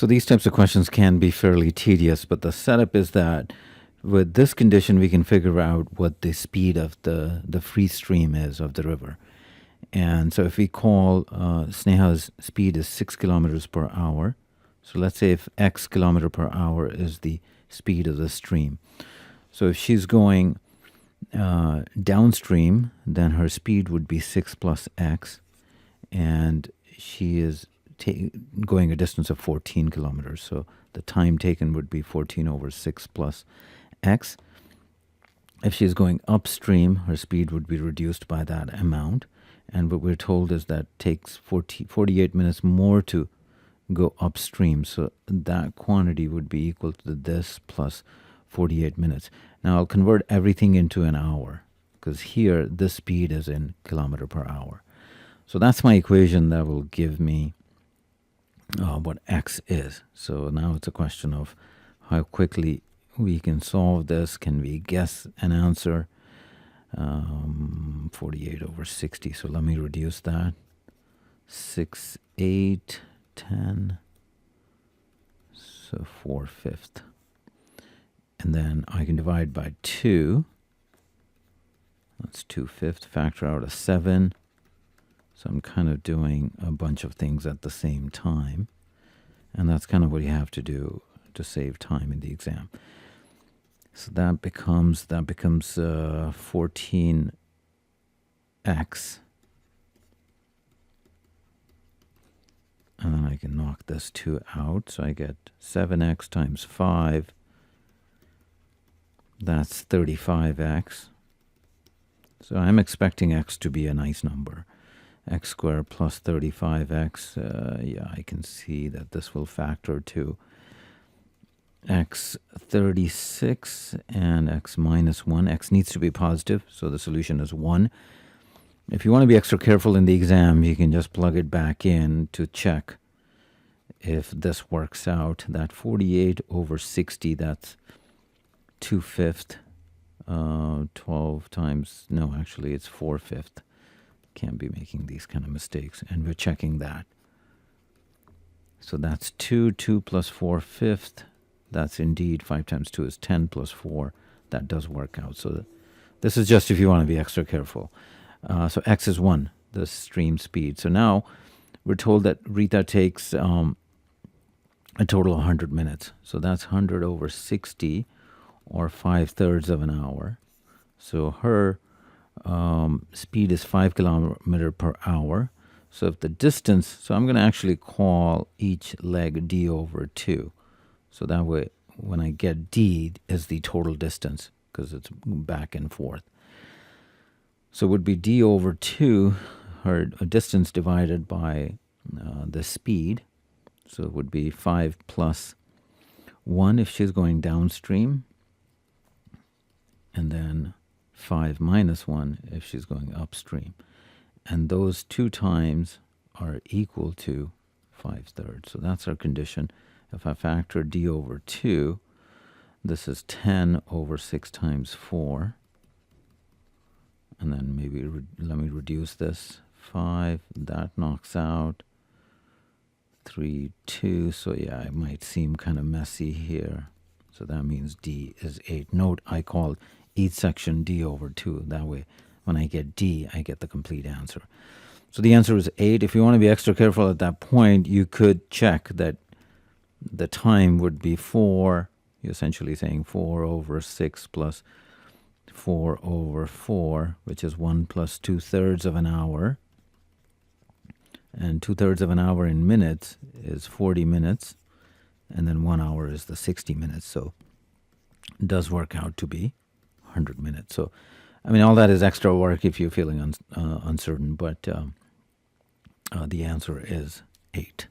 So these types of questions can be fairly tedious, but the setup is that with this condition, we can figure out what the speed of the free stream is of the river. And so if we call Sneha's speed is 6 kilometers per hour, so let's say if x kilometer per hour is the speed of the stream. So if she's going downstream, then her speed would be 6 plus x, and she is going a distance of 14 kilometers. So the time taken would be 14 over 6 plus x. If she's going upstream, her speed would be reduced by that amount. And what we're told is that it takes 48 minutes more to go upstream. So that quantity would be equal to this plus 48 minutes. Now I'll convert everything into an hour, because here this speed is in kilometer per hour. So that's my equation that will give me what x is. So now it's a question of how quickly we can solve this. Can we guess an answer? 48 over 60. So let me reduce that. 6, 8, 10. So 4/5. And then I can divide by 2. That's 2/5. Factor out a 7. So I'm kind of doing a bunch of things at the same time. And that's kind of what you have to do to save time in the exam. So that becomes 14x. And then I can knock this 2 out. So I get 7x times 5. That's 35x. So I'm expecting x to be a nice number. X squared plus 35x. Yeah, I can see that this will factor to x 36 and x minus 1. X needs to be positive, so the solution is 1. If you want to be extra careful in the exam, you can just plug it back in to check if this works out. That 48 over 60, that's 2/5. 12 times, no, actually it's 4/5. Can't be making these kind of mistakes, and we're checking that. So that's 2 plus 4/5. That's indeed 5 times 2 is 10 plus 4. That does work out. So this is just if you want to be extra careful. So x is 1, the stream speed. So now we're told that Rita takes a total of 100 minutes. So that's 100 over 60, or 5/3 of an hour. So her speed is 5 kilometers per hour. So if the distance, so I'm going to actually call each leg d over 2. So that way, when I get d is the total distance, because it's back and forth. So it would be d over 2, her distance divided by the speed. So it would be 5 plus 1 if she's going downstream, and then 5 minus 1 if she's going upstream. And those 2 times are equal to 5/3. So that's our condition. If I factor d over 2, this is 10 over 6 times 4. And then maybe let me reduce this. 5, that knocks out. 3, 2. So yeah, it might seem kind of messy here. So that means d is 8. Note, I called each section d over 2. That way, when I get d, I get the complete answer. So the answer is 8. If you want to be extra careful at that point, you could check that the time would be 4. You're essentially saying 4 over 6 plus 4 over 4, which is 1 plus 2/3 of an hour. And 2/3 of an hour in minutes is 40 minutes. And then 1 hour is the 60 minutes. So it does work out to be 100 minutes. So, I mean, all that is extra work if you're feeling uncertain, but the answer is 8.